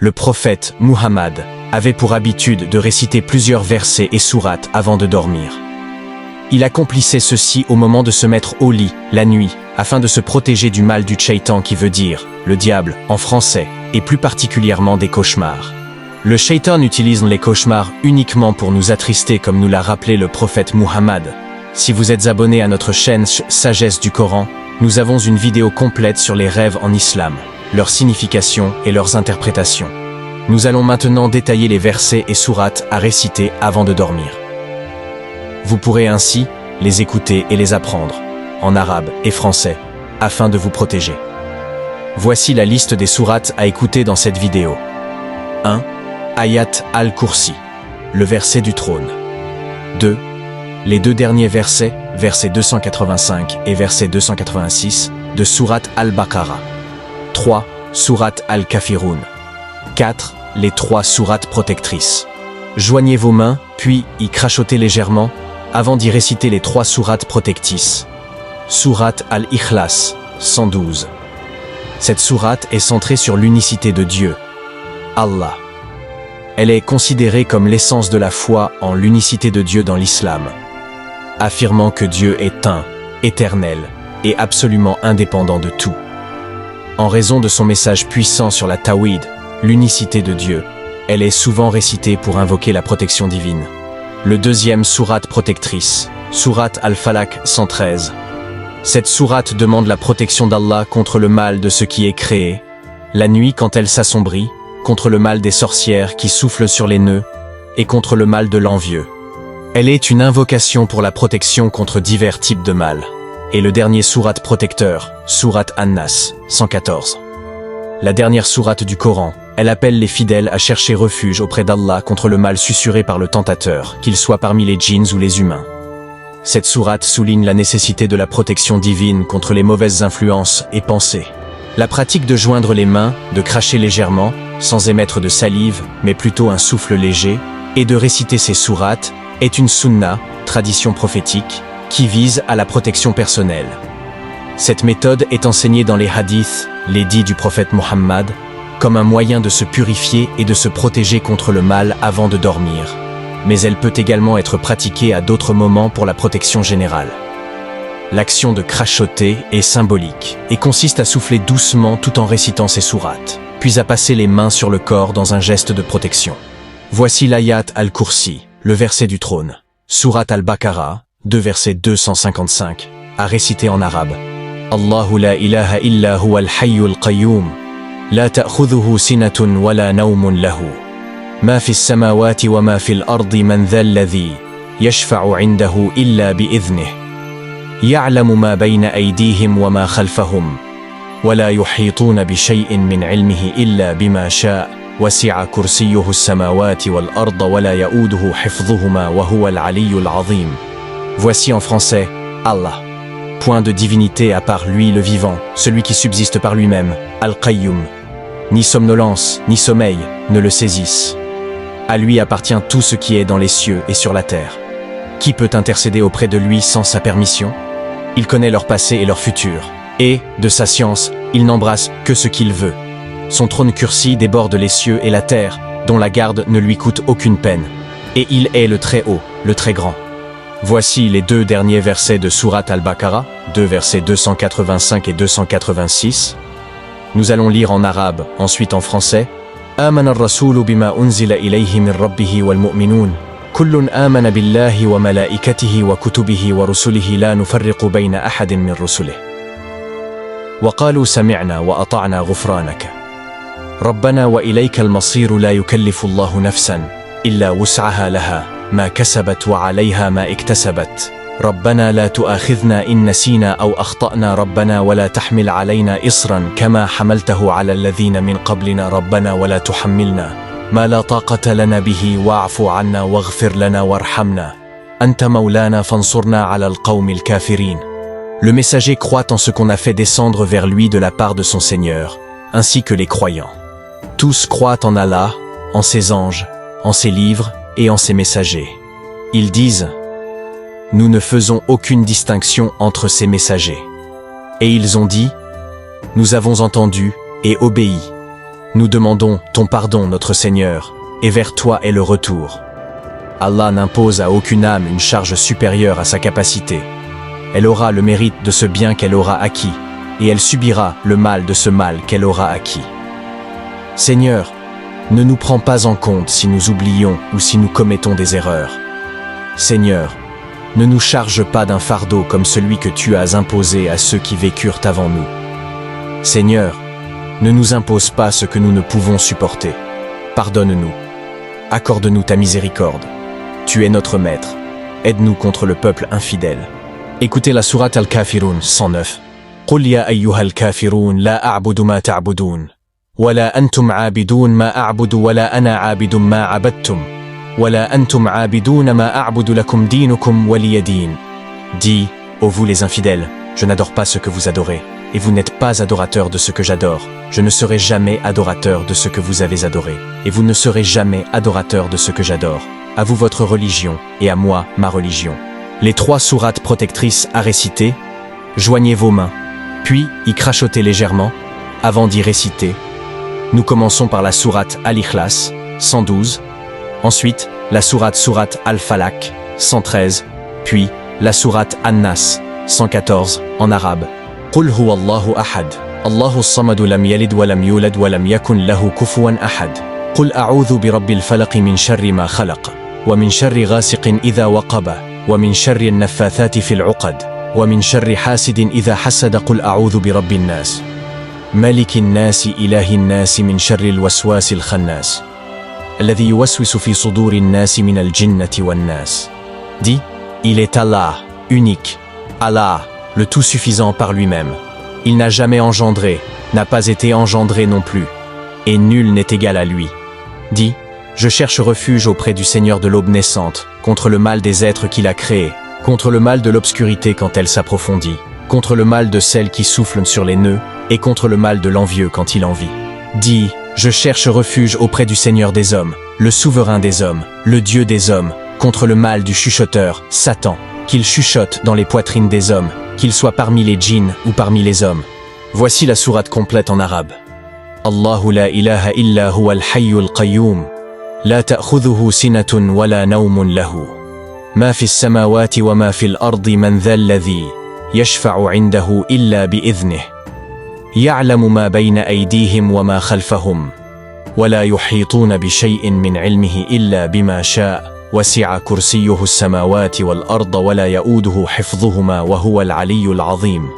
Le prophète Muhammad avait pour habitude de réciter plusieurs versets et sourates avant de dormir. Il accomplissait ceci au moment de se mettre au lit, la nuit, afin de se protéger du mal du shaitan qui veut dire « le diable » en français, et plus particulièrement des cauchemars. Le shaitan utilise les cauchemars uniquement pour nous attrister comme nous l'a rappelé le prophète Muhammad. Si vous êtes abonné à notre chaîne Sagesse du Coran, nous avons une vidéo complète sur les rêves en islam, leur signification et leurs interprétations. Nous allons maintenant détailler les versets et sourates à réciter avant de dormir. Vous pourrez ainsi les écouter et les apprendre, en arabe et français, afin de vous protéger. Voici la liste des sourates à écouter dans cette vidéo. 1. Ayat al-Kursi, le verset du trône. 2. Les deux derniers versets, versets 285 et verset 286, de sourate al-Baqarah. 3. Sourate al-Kafirun. 4. Les 3 sourates protectrices. Joignez vos mains, puis y crachotez légèrement, avant d'y réciter les 3 sourates protectrices. Sourate al-Ikhlas, 112. Cette sourate est centrée sur l'unicité de Dieu, Allah. Elle est considérée comme l'essence de la foi en l'unicité de Dieu dans l'islam, affirmant que Dieu est un, éternel et absolument indépendant de tout. En raison de son message puissant sur la Tawhid, l'unicité de Dieu, elle est souvent récitée pour invoquer la protection divine. Le deuxième sourate protectrice, sourate al-Falaq 113. Cette sourate demande la protection d'Allah contre le mal de ce qui est créé, la nuit quand elle s'assombrit, contre le mal des sorcières qui soufflent sur les nœuds, et contre le mal de l'envieux. Elle est une invocation pour la protection contre divers types de mal. Et le dernier sourate protecteur, sourate An-Nas, 114. La dernière sourate du Coran, elle appelle les fidèles à chercher refuge auprès d'Allah contre le mal susurré par le tentateur, qu'il soit parmi les djinns ou les humains. Cette sourate souligne la nécessité de la protection divine contre les mauvaises influences et pensées. La pratique de joindre les mains, de cracher légèrement, sans émettre de salive, mais plutôt un souffle léger, et de réciter ces sourates, est une sunna, tradition prophétique, qui vise à la protection personnelle. Cette méthode est enseignée dans les hadiths, les dits du prophète Muhammad, comme un moyen de se purifier et de se protéger contre le mal avant de dormir. Mais elle peut également être pratiquée à d'autres moments pour la protection générale. L'action de crachoter est symbolique et consiste à souffler doucement tout en récitant ces sourates, puis à passer les mains sur le corps dans un geste de protection. Voici l'ayat al-Kursi, le verset du trône. Sourate al-Baqarah, 2 versets 255, à réciter en arabe. Allahu la ilaha illa huwa al-hayyul qayyum, la ta'khudhuhu sinatun wa la nawmun lahu. Ma fi as-samawati wa ma fi al-ardi man dha alladhi yashfa'u 'indahu illa bi'idhnihi. يعلم ما بين أيديهم وما خلفهم ولا يحيطون بشيء من علمه إلا بما شاء وسع كرسيه السماوات والأرض ولا يؤوده حفظهما وهو العلي العظيم. Voici en français, Allah. Point de divinité à part lui le vivant, celui qui subsiste par lui-même, Al-Qayyum. Ni somnolence, ni sommeil ne le saisissent. À lui appartient tout ce qui est dans les cieux et sur la terre. Qui peut intercéder auprès de lui sans sa permission? Il connaît leur passé et leur futur, et, de sa science, il n'embrasse que ce qu'il veut. Son trône Kursi déborde les cieux et la terre, dont la garde ne lui coûte aucune peine. Et il est le très haut, le très grand. Voici les 2 derniers versets de sourate al-Baqarah, 2 versets 285 et 286. Nous allons lire en arabe, ensuite en français. آمن الرسول بما أنزل إليه من ربه والمؤمنون كل آمن بالله وملائكته وكتبه ورسله لا نفرق بين أحد من رسله وقالوا سمعنا وأطعنا غفرانك ربنا وإليك المصير لا يكلف الله نفسا إلا وسعها لها ما كسبت وعليها ما اكتسبت ربنا لا تؤاخذنا إن نسينا أو أخطأنا ربنا ولا تحمل علينا إصرا كما حملته على الذين من قبلنا ربنا ولا تحملنا ما لا طاقة لنا به واعف عنا واغفر لنا وارحمنا أنت مولانا فانصرنا على القوم الكافرين. Le messager croit en ce qu'on a fait descendre vers lui de la part de son Seigneur, ainsi que les croyants. Tous croient en Allah, en ses anges, en ses livres et en ses messagers. Ils disent « Nous ne faisons aucune distinction entre ces messagers. » Et ils ont dit « Nous avons entendu et obéi. Nous demandons ton pardon, notre Seigneur, et vers toi est le retour. Allah n'impose à aucune âme une charge supérieure à sa capacité. Elle aura le mérite de ce bien qu'elle aura acquis, et elle subira le mal de ce mal qu'elle aura acquis. Seigneur, ne nous prends pas en compte si nous oublions ou si nous commettons des erreurs. Seigneur, ne nous charge pas d'un fardeau comme celui que tu as imposé à ceux qui vécurent avant nous. Seigneur, ne nous impose pas ce que nous ne pouvons supporter. Pardonne-nous. Accorde-nous ta miséricorde. Tu es notre maître. Aide-nous contre le peuple infidèle. Écoutez la sourate Al-Kafirun 109. قل يا أيها الكافرون لا أعبد ما تعبدون ولا أنتم عابدون ما أعبد ولا أنا عابد ما عبدتم ولا أنتم عابدون ما أعبد لكم دينكم ولي دين. Dis, ô vous les infidèles, je n'adore pas ce que vous adorez, et vous n'êtes pas adorateurs de ce que j'adore. Je ne serai jamais adorateur de ce que vous avez adoré, et vous ne serez jamais adorateur de ce que j'adore. À vous votre religion, et à moi ma religion. Les 3 sourates protectrices à réciter. Joignez vos mains, puis y crachotez légèrement, avant d'y réciter. Nous commençons par la sourate Al-Ikhlas, 112, ensuite la sourate Al-Falaq, 113, puis la sourate An-Nas, 114, en arabe. قل هو الله أحد الله الصمد لم يلد ولم يولد ولم يكن له كفوا أحد قل أعوذ برب الفلق من شر ما خلق ومن شر غاسق إذا وقب ومن شر النفاثات في العقد ومن شر حاسد إذا حسد قل أعوذ برب الناس ملك الناس إله الناس من شر الوسواس الخناس الذي يوسوس في صدور الناس من الجنة والناس. Dis, il est Allah, unique, Allah, le tout suffisant par lui-même. Il n'a jamais engendré, n'a pas été engendré non plus, et nul n'est égal à lui. Dis, je cherche refuge auprès du Seigneur de l'aube naissante, contre le mal des êtres qu'il a créés, contre le mal de l'obscurité quand elle s'approfondit, contre le mal de celle qui souffle sur les nœuds, et contre le mal de l'envieux quand il envie. Dis, je cherche refuge auprès du Seigneur des hommes, le souverain des hommes, le Dieu des hommes, contre le mal du chuchoteur, Satan, qu'il chuchote dans les poitrines des hommes, qu'il soit parmi les djinns ou parmi les hommes. Voici la sourate complète en arabe. Allahu la ilaha illa huwa al-hayyu al-qayyum. La ta'khudhuhu sinatun wa la nawmun lahu. Ma fi as-samawati wa ma fi al-ardi man dha alladhi yashfa'u 'indahu illa bi'idhnihi. Ya'lamu ma bayna aydihim wa ma khalfahum. Wa la yuhituna bi shay'in min 'ilmihi illa bima sha'a. وسع كرسيه السماوات والأرض ولا يؤوده حفظهما وهو العلي العظيم.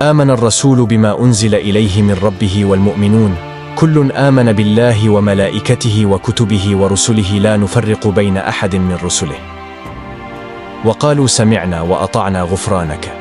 آمن الرسول بما أنزل إليه من ربه والمؤمنون كل آمن بالله وملائكته وكتبه ورسله لا نفرق بين أحد من رسله وقالوا سمعنا وأطعنا غفرانك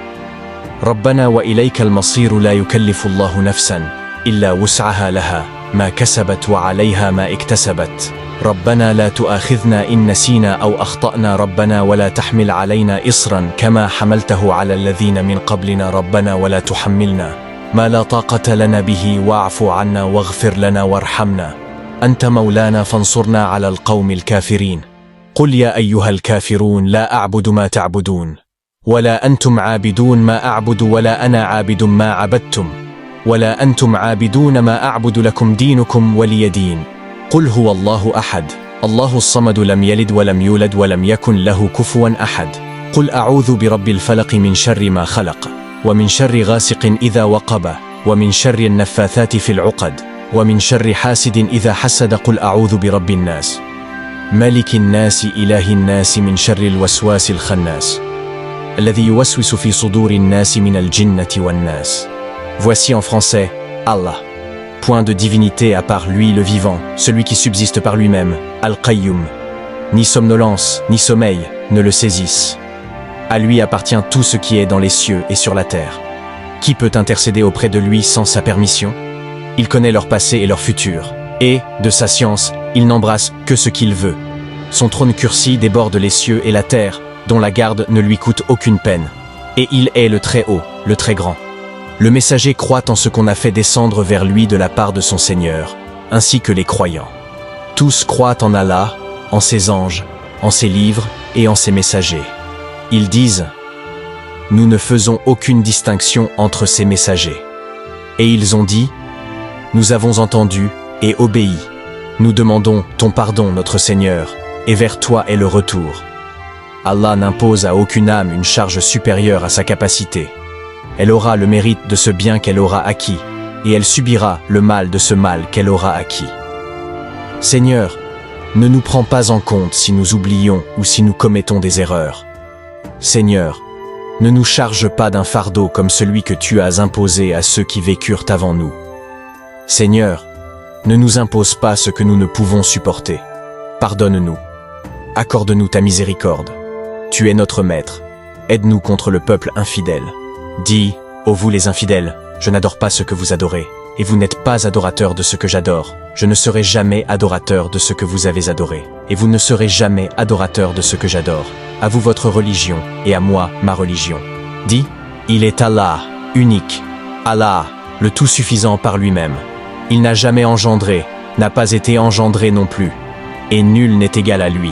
ربنا وإليك المصير. لا يكلف الله نفسا إلا وسعها لها ما كسبت وعليها ما اكتسبت ربنا لا تؤاخذنا إن نسينا أو أخطأنا ربنا ولا تحمل علينا إصرا كما حملته على الذين من قبلنا ربنا ولا تحملنا ما لا طاقة لنا به واعف عنا واغفر لنا وارحمنا أنت مولانا فانصرنا على القوم الكافرين. قل يا أيها الكافرون لا أعبد ما تعبدون ولا أنتم عابدون ما أعبد ولا أنا عابد ما عبدتم ولا أنتم عابدون ما أعبد لكم دينكم ولي دين. قل هو الله أحد الله الصمد لم يلد ولم يولد ولم يكن له كفوا أحد قل أعوذ برب الفلق من شر ما خلق ومن شر غاسق إذا وقب ومن شر النفاثات في العقد ومن شر حاسد إذا حسد قل أعوذ برب الناس ملك الناس إله الناس من شر الوسواس الخناس الذي يوسوس في صدور الناس من الجنة والناس. Voici en français, Allah. Point de divinité à part lui le vivant, celui qui subsiste par lui-même, Al-Qayyum. Ni somnolence, ni sommeil ne le saisissent. À lui appartient tout ce qui est dans les cieux et sur la terre. Qui peut intercéder auprès de lui sans sa permission? Il connaît leur passé et leur futur, et, de sa science, il n'embrasse que ce qu'il veut. Son trône cursi déborde les cieux et la terre, dont la garde ne lui coûte aucune peine. Et il est le très haut, le très grand. Le messager croit en ce qu'on a fait descendre vers lui de la part de son Seigneur, ainsi que les croyants. Tous croient en Allah, en ses anges, en ses livres et en ses messagers. Ils disent « Nous ne faisons aucune distinction entre ces messagers. » Et ils ont dit « Nous avons entendu et obéis. Nous demandons ton pardon, notre Seigneur, et vers toi est le retour. Allah n'impose à aucune âme une charge supérieure à sa capacité. Elle aura le mérite de ce bien qu'elle aura acquis, et elle subira le mal de ce mal qu'elle aura acquis. Seigneur, ne nous prends pas en compte si nous oublions ou si nous commettons des erreurs. Seigneur, ne nous charge pas d'un fardeau comme celui que tu as imposé à ceux qui vécurent avant nous. Seigneur, ne nous impose pas ce que nous ne pouvons supporter. Pardonne-nous. Accorde-nous ta miséricorde. Tu es notre maître. Aide-nous contre le peuple infidèle. Dis, ô vous les infidèles, je n'adore pas ce que vous adorez, et vous n'êtes pas adorateurs de ce que j'adore. Je ne serai jamais adorateur de ce que vous avez adoré, et vous ne serez jamais adorateur de ce que j'adore. À vous votre religion, et à moi ma religion. Dis, il est Allah, unique. Allah, le tout suffisant par lui-même. Il n'a jamais engendré, n'a pas été engendré non plus, et nul n'est égal à lui.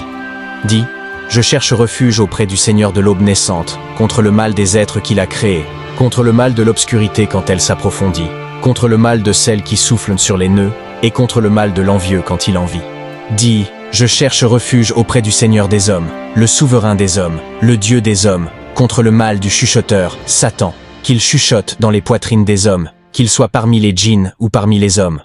Dis, je cherche refuge auprès du Seigneur de l'aube naissante, contre le mal des êtres qu'il a créés, contre le mal de l'obscurité quand elle s'approfondit, contre le mal de celle qui souffle sur les nœuds, et contre le mal de l'envieux quand il envie. Dis, je cherche refuge auprès du Seigneur des hommes, le souverain des hommes, le Dieu des hommes, contre le mal du chuchoteur, Satan, qu'il chuchote dans les poitrines des hommes, qu'il soit parmi les djinns ou parmi les hommes.